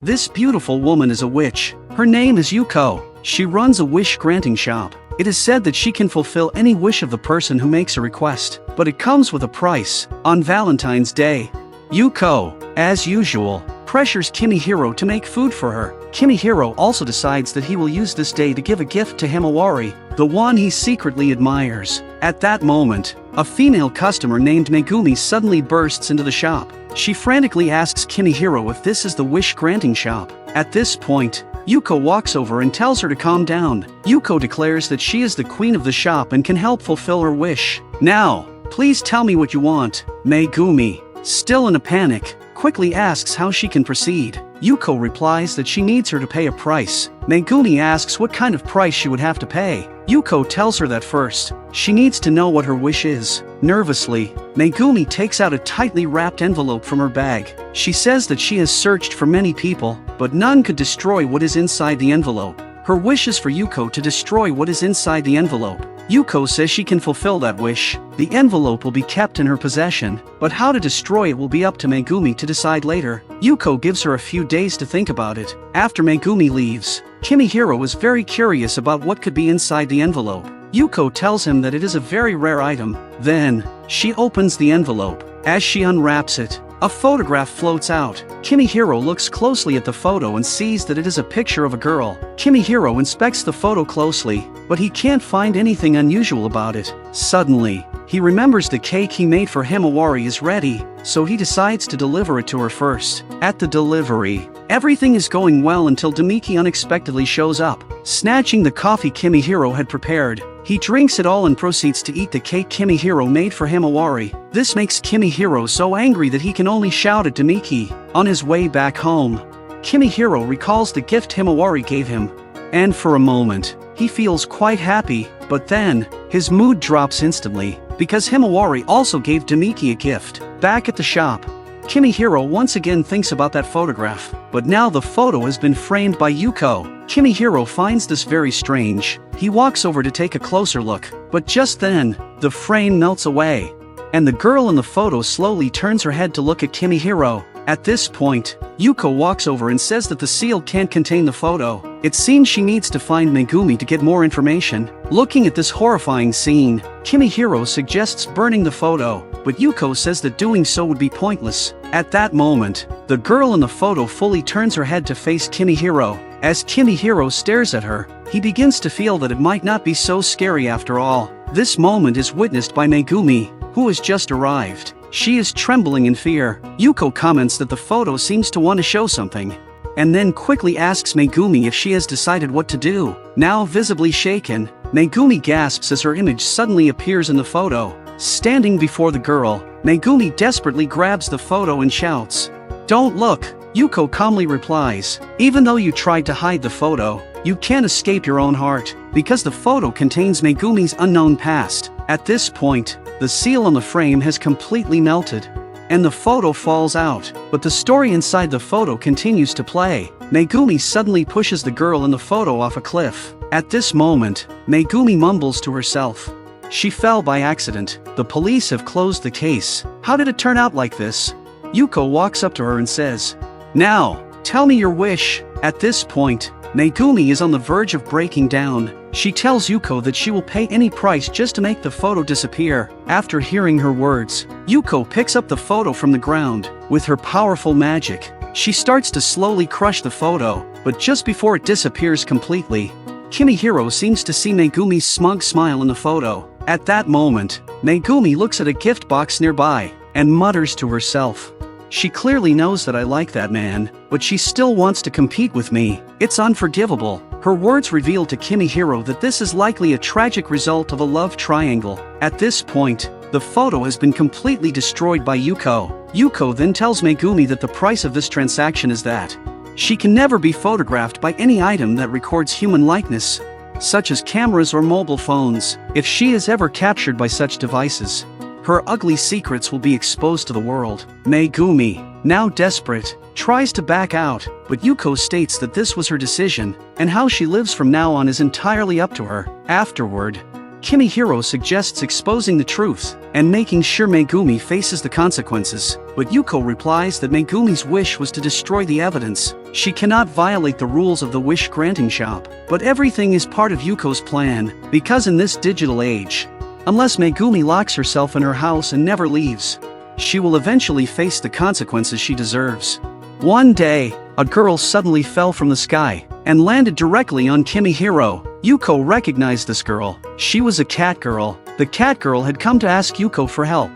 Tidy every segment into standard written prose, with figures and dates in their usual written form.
This beautiful woman is a witch. Her name is Yuko. She runs a wish-granting shop. It is said that she can fulfill any wish of the person who makes a request, but it comes with a price. On Valentine's Day, Yuko, as usual, pressures Kimihiro to make food for her. Kimihiro also decides that he will use this day to give a gift to Himawari, the one he secretly admires. At that moment, a female customer named Megumi suddenly bursts into the shop. She frantically asks Kimihiro if this is the wish-granting shop. At this point, Yuko walks over and tells her to calm down. Yuko declares that she is the queen of the shop and can help fulfill her wish. Now, please tell me what you want. Megumi, still in a panic, quickly asks how she can proceed. Yuko replies that she needs her to pay a price. Megumi asks what kind of price she would have to pay. Yuko tells her that first, she needs to know what her wish is. Nervously, Megumi takes out a tightly wrapped envelope from her bag. She says that she has searched for many people, but none could destroy what is inside the envelope. Her wish is for Yuko to destroy what is inside the envelope. Yuko says she can fulfill that wish. The envelope will be kept in her possession, but how to destroy it will be up to Megumi to decide later. Yuko gives her a few days to think about it. After Megumi leaves, Kimihiro is very curious about what could be inside the envelope. Yuko tells him that it is a very rare item. Then, she opens the envelope. As she unwraps it, a photograph floats out. Kimihiro looks closely at the photo and sees that it is a picture of a girl. Kimihiro inspects the photo closely, but he can't find anything unusual about it. Suddenly, he remembers the cake he made for Himawari is ready, so he decides to deliver it to her first. At the delivery, everything is going well until Demiki unexpectedly shows up. Snatching the coffee Kimihiro had prepared, he drinks it all and proceeds to eat the cake Kimihiro made for Himawari. This makes Kimihiro so angry that he can only shout at Demiki. On his way back home, Kimihiro recalls the gift Himawari gave him, and for a moment, he feels quite happy, but then, his mood drops instantly, because Himawari also gave Demiki a gift. Back at the shop, Kimihiro once again thinks about that photograph, but now the photo has been framed by Yuko. Kimihiro finds this very strange. He walks over to take a closer look, but just then, the frame melts away, and the girl in the photo slowly turns her head to look at Kimihiro. At this point, Yuko walks over and says that the seal can't contain the photo. It seems she needs to find Megumi to get more information. Looking at this horrifying scene, Kimihiro suggests burning the photo, but Yuko says that doing so would be pointless. At that moment, the girl in the photo fully turns her head to face Kimihiro. As Kimihiro stares at her, he begins to feel that it might not be so scary after all. This moment is witnessed by Megumi, who has just arrived. She is trembling in fear. Yuko comments that the photo seems to want to show something, and then quickly asks Megumi if she has decided what to do. Now visibly shaken, Megumi gasps as her image suddenly appears in the photo. Standing before the girl, Megumi desperately grabs the photo and shouts, "Don't look!" Yuko calmly replies, "Even though you tried to hide the photo, you can't escape your own heart, because the photo contains Megumi's unknown past." At this point, the seal on the frame has completely melted, and the photo falls out, but the story inside the photo continues to play. Megumi suddenly pushes the girl in the photo off a cliff. At this moment, Megumi mumbles to herself, "She fell by accident. The police have closed the case. How did it turn out like this?" Yuko walks up to her and says, "Now, tell me your wish." At this point, Megumi is on the verge of breaking down. She tells Yuko that she will pay any price just to make the photo disappear. After hearing her words, Yuko picks up the photo from the ground. With her powerful magic, she starts to slowly crush the photo, but just before it disappears completely, Kimihiro seems to see Megumi's smug smile in the photo. At that moment, Megumi looks at a gift box nearby, and mutters to herself, "She clearly knows that I like that man, but she still wants to compete with me. It's unforgivable." Her words reveal to Kimihiro that this is likely a tragic result of a love triangle. At this point, the photo has been completely destroyed by Yuko. Yuko then tells Megumi that the price of this transaction is that she can never be photographed by any item that records human likeness, such as cameras or mobile phones. If she is ever captured by such devices, her ugly secrets will be exposed to the world. Megumi, now desperate, tries to back out, but Yuko states that this was her decision, and how she lives from now on is entirely up to her. Afterward, Kimihiro suggests exposing the truth, and making sure Megumi faces the consequences, but Yuko replies that Megumi's wish was to destroy the evidence. She cannot violate the rules of the wish-granting shop, but everything is part of Yuko's plan, because in this digital age, unless Megumi locks herself in her house and never leaves, she will eventually face the consequences she deserves. One day, a girl suddenly fell from the sky and landed directly on Kimihiro. Yuko recognized this girl. She was a cat girl. The cat girl had come to ask Yuko for help,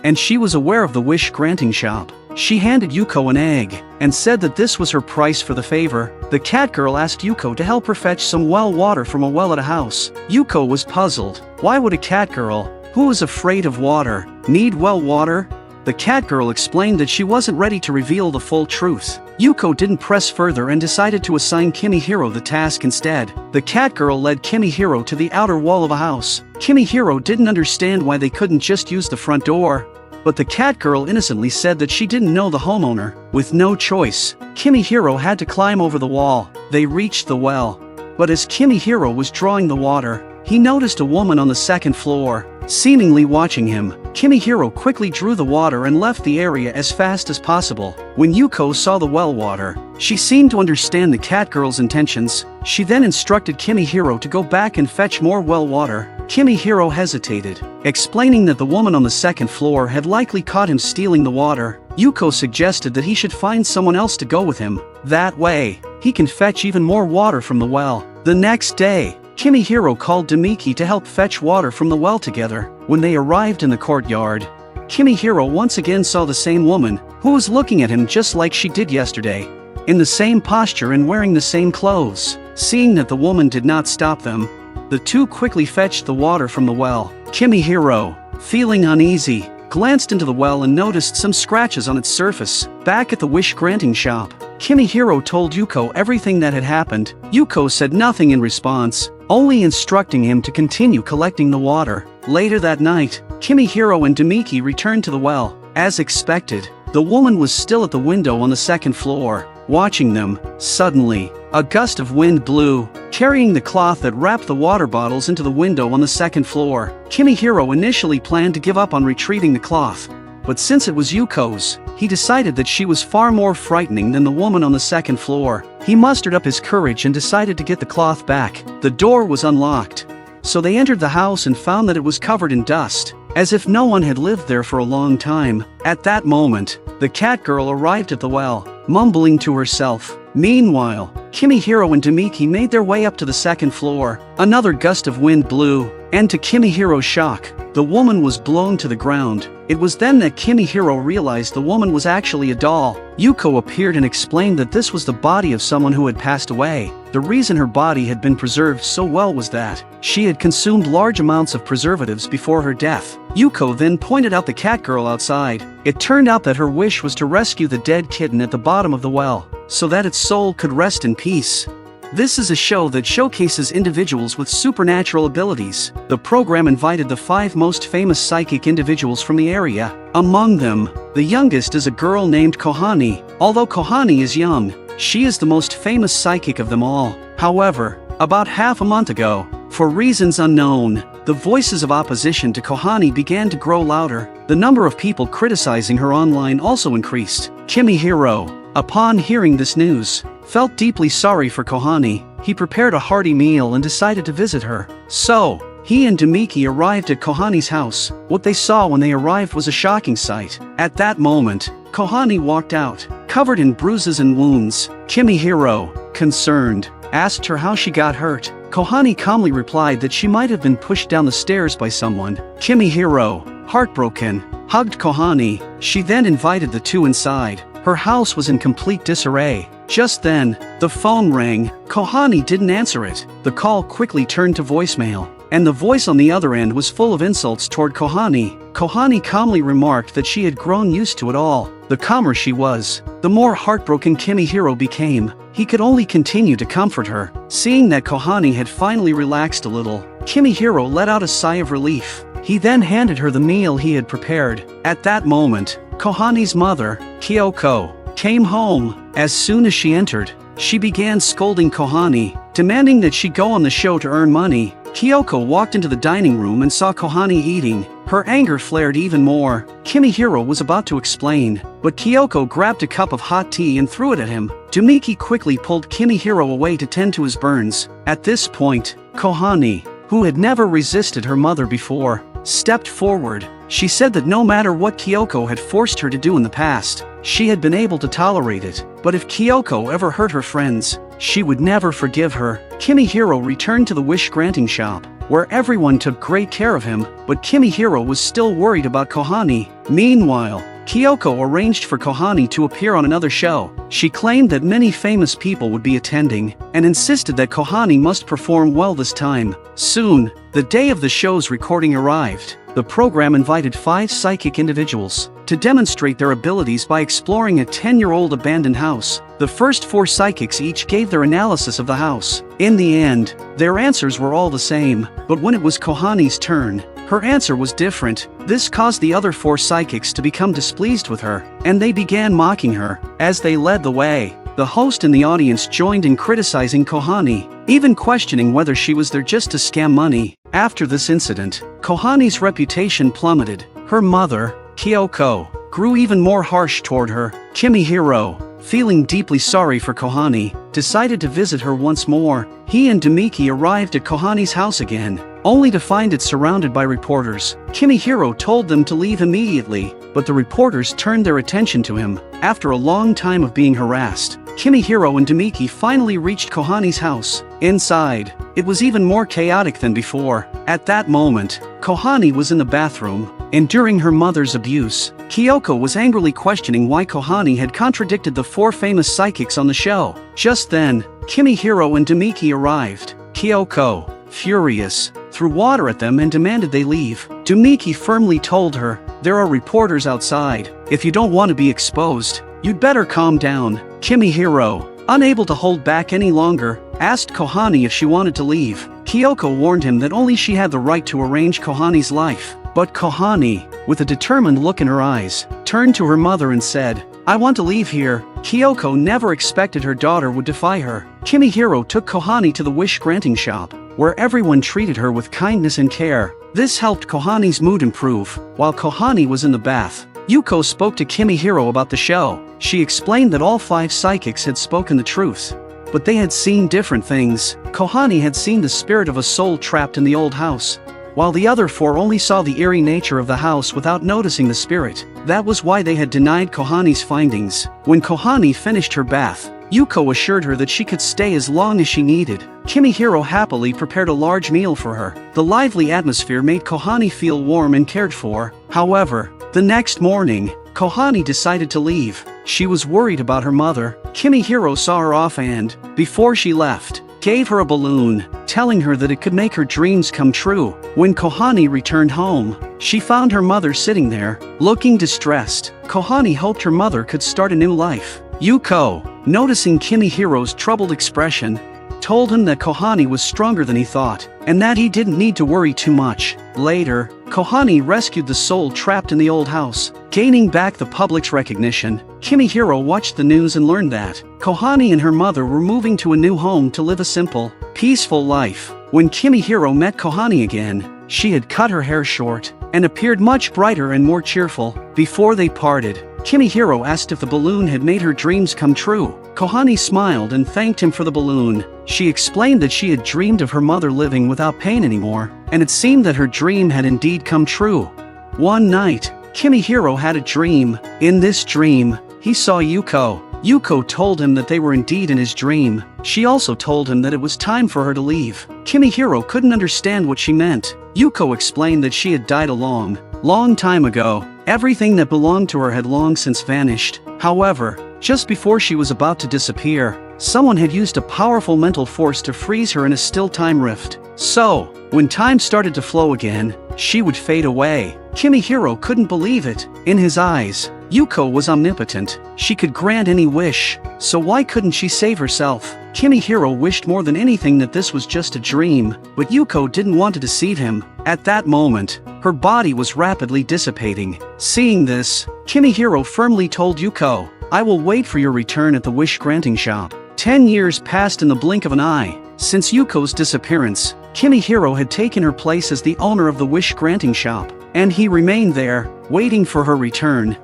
and she was aware of the wish-granting shop. She handed Yuko an egg and said that this was her price for the favor. The cat girl asked Yuko to help her fetch some well water from a well at a house. Yuko was puzzled. Why would a cat girl, who was afraid of water, need well water? The cat girl explained that she wasn't ready to reveal the full truth. Yuko didn't press further and decided to assign Kimihiro the task instead. The cat girl led Kimihiro to the outer wall of a house. Kimihiro didn't understand why they couldn't just use the front door, but the cat girl innocently said that she didn't know the homeowner. With no choice, Kimihiro had to climb over the wall. They reached the well, but as Kimihiro was drawing the water, he noticed a woman on the second floor, seemingly watching him. Kimihiro quickly drew the water and left the area as fast as possible. When Yuko saw the well water, she seemed to understand the cat girl's intentions. She then instructed Kimihiro to go back and fetch more well water. Kimihiro hesitated, explaining that the woman on the second floor had likely caught him stealing the water. Yuko suggested that he should find someone else to go with him. That way, he can fetch even more water from the well. The next day, Kimihiro called Demiki to help fetch water from the well together. When they arrived in the courtyard, Kimihiro once again saw the same woman, who was looking at him just like she did yesterday, in the same posture and wearing the same clothes. Seeing that the woman did not stop them, the two quickly fetched the water from the well. Kimihiro, feeling uneasy, glanced into the well and noticed some scratches on its surface. Back at the wish-granting shop, Kimihiro told Yuko everything that had happened. Yuko said nothing in response, only instructing him to continue collecting the water. Later that night, Kimihiro and Demiki returned to the well. As expected, the woman was still at the window on the second floor, watching them. Suddenly, a gust of wind blew, carrying the cloth that wrapped the water bottles into the window on the second floor. Kimihiro initially planned to give up on retrieving the cloth, but since it was Yuko's, he decided that she was far more frightening than the woman on the second floor. He mustered up his courage and decided to get the cloth back. The door was unlocked, so they entered the house and found that it was covered in dust, as if no one had lived there for a long time. At that moment, the cat girl arrived at the well, mumbling to herself. Meanwhile, Kimihiro and Demiki made their way up to the second floor. Another gust of wind blew, and to Kimihiro's shock, the woman was blown to the ground. It was then that Kimihiro realized the woman was actually a doll. Yuko appeared and explained that this was the body of someone who had passed away. The reason her body had been preserved so well was that she had consumed large amounts of preservatives before her death. Yuko then pointed out the cat girl outside. It turned out that her wish was to rescue the dead kitten at the bottom of the well, so that its soul could rest in peace. This is a show that showcases individuals with supernatural abilities. The program invited the 5 most famous psychic individuals from the area. Among them, the youngest is a girl named Kohani. Although Kohani is young, she is the most famous psychic of them all. However, about half a month ago, for reasons unknown, the voices of opposition to Kohani began to grow louder. The number of people criticizing her online also increased. Kimihiro, upon hearing this news, felt deeply sorry for Kohani. He prepared a hearty meal and decided to visit her. So, he and Demiki arrived at Kohani's house. What they saw when they arrived was a shocking sight. At that moment, Kohani walked out, covered in bruises and wounds. Kimihiro, concerned, asked her how she got hurt. Kohani calmly replied that she might have been pushed down the stairs by someone. Kimihiro, heartbroken, hugged Kohani. She then invited the two inside. Her house was in complete disarray. Just then, the phone rang. Kohani didn't answer it. The call quickly turned to voicemail, and the voice on the other end was full of insults toward Kohani. Kohani calmly remarked that she had grown used to it all. The calmer she was, the more heartbroken Kimihiro became. He could only continue to comfort her. Seeing that Kohani had finally relaxed a little, Kimihiro let out a sigh of relief. He then handed her the meal he had prepared. At that moment, Kohani's mother, Kyoko, came home. As soon as she entered, she began scolding Kohani, demanding that she go on the show to earn money. Kyoko walked into the dining room and saw Kohani eating. Her anger flared even more. Kimihiro was about to explain, but Kyoko grabbed a cup of hot tea and threw it at him. Dumiki quickly pulled Kimihiro away to tend to his burns. At this point, Kohani, who had never resisted her mother before, stepped forward. She said that no matter what Kyoko had forced her to do in the past, she had been able to tolerate it. But if Kyoko ever hurt her friends, she would never forgive her. Kimihiro returned to the wish-granting shop, where everyone took great care of him, but Kimihiro was still worried about Kohani. Meanwhile, Kyoko arranged for Kohani to appear on another show. She claimed that many famous people would be attending, and insisted that Kohani must perform well this time. Soon, the day of the show's recording arrived. The program invited 5 psychic individuals to demonstrate their abilities by exploring a 10-year-old abandoned house. The first 4 psychics each gave their analysis of the house. In the end, their answers were all the same, but when it was Kohani's turn, her answer was different. This caused the other 4 psychics to become displeased with her, and they began mocking her. As they led the way, the host and the audience joined in criticizing Kohani, even questioning whether she was there just to scam money. After this incident, Kohani's reputation plummeted. Her mother, Kyoko, grew even more harsh toward her. Kimihiro, feeling deeply sorry for Kohani, decided to visit her once more. He and Dumiki arrived at Kohani's house again, only to find it surrounded by reporters. Kimihiro told them to leave immediately, but the reporters turned their attention to him. After a long time of being harassed, Kimihiro and Dumiki finally reached Kohani's house. Inside, it was even more chaotic than before. At that moment, Kohani was in the bathroom, enduring her mother's abuse. Kyoko was angrily questioning why Kohani had contradicted the 4 famous psychics on the show. Just then, Kimihiro and Dumiki arrived. Kyoko, furious, threw water at them and demanded they leave. Dumiki firmly told her, "There are reporters outside. If you don't want to be exposed, you'd better calm down." Kimihiro, unable to hold back any longer, asked Kohani if she wanted to leave. Kyoko warned him that only she had the right to arrange Kohani's life. But Kohani, with a determined look in her eyes, turned to her mother and said, "I want to leave here." Kyoko never expected her daughter would defy her. Kimihiro took Kohani to the wish-granting shop, where everyone treated her with kindness and care. This helped Kohani's mood improve. While Kohani was in the bath, Yuko spoke to Kimihiro about the show. She explained that all 5 psychics had spoken the truth, but they had seen different things. Kohani had seen the spirit of a soul trapped in the old house, while the other 4 only saw the eerie nature of the house without noticing the spirit. That was why they had denied Kohani's findings. When Kohani finished her bath, Yuko assured her that she could stay as long as she needed. Kimihiro happily prepared a large meal for her. The lively atmosphere made Kohani feel warm and cared for. However, the next morning, Kohani decided to leave. She was worried about her mother. Kimihiro saw her off and, before she left, gave her a balloon, telling her that it could make her dreams come true. When Kohani returned home, she found her mother sitting there, looking distressed. Kohani hoped her mother could start a new life. Yuko, noticing Kimihiro's troubled expression, told him that Kohani was stronger than he thought, and that he didn't need to worry too much. Later, Kohani rescued the soul trapped in the old house. Gaining back the public's recognition, Kimihiro watched the news and learned that Kohani and her mother were moving to a new home to live a simple, peaceful life. When Kimihiro met Kohani again, she had cut her hair short and appeared much brighter and more cheerful. Before they parted, Kimihiro asked if the balloon had made her dreams come true. Kohani smiled and thanked him for the balloon. She explained that she had dreamed of her mother living without pain anymore, and it seemed that her dream had indeed come true. One night, Kimihiro had a dream. In this dream, he saw Yuko. Yuko told him that they were indeed in his dream. She also told him that it was time for her to leave. Kimihiro couldn't understand what she meant. Yuko explained that she had died a long time ago. Everything that belonged to her had long since vanished. However, just before she was about to disappear, someone had used a powerful mental force to freeze her in a still time rift. So, when time started to flow again, she would fade away. Kimihiro couldn't believe it. In his eyes, Yuko was omnipotent. She could grant any wish, so why couldn't she save herself? Kimihiro wished more than anything that this was just a dream, but Yuko didn't want to deceive him. At that moment, her body was rapidly dissipating. Seeing this, Kimihiro firmly told Yuko, "I will wait for your return at the wish-granting shop." 10 years passed in the blink of an eye. Since Yuko's disappearance, Kimihiro had taken her place as the owner of the wish-granting shop, and he remained there, waiting for her return.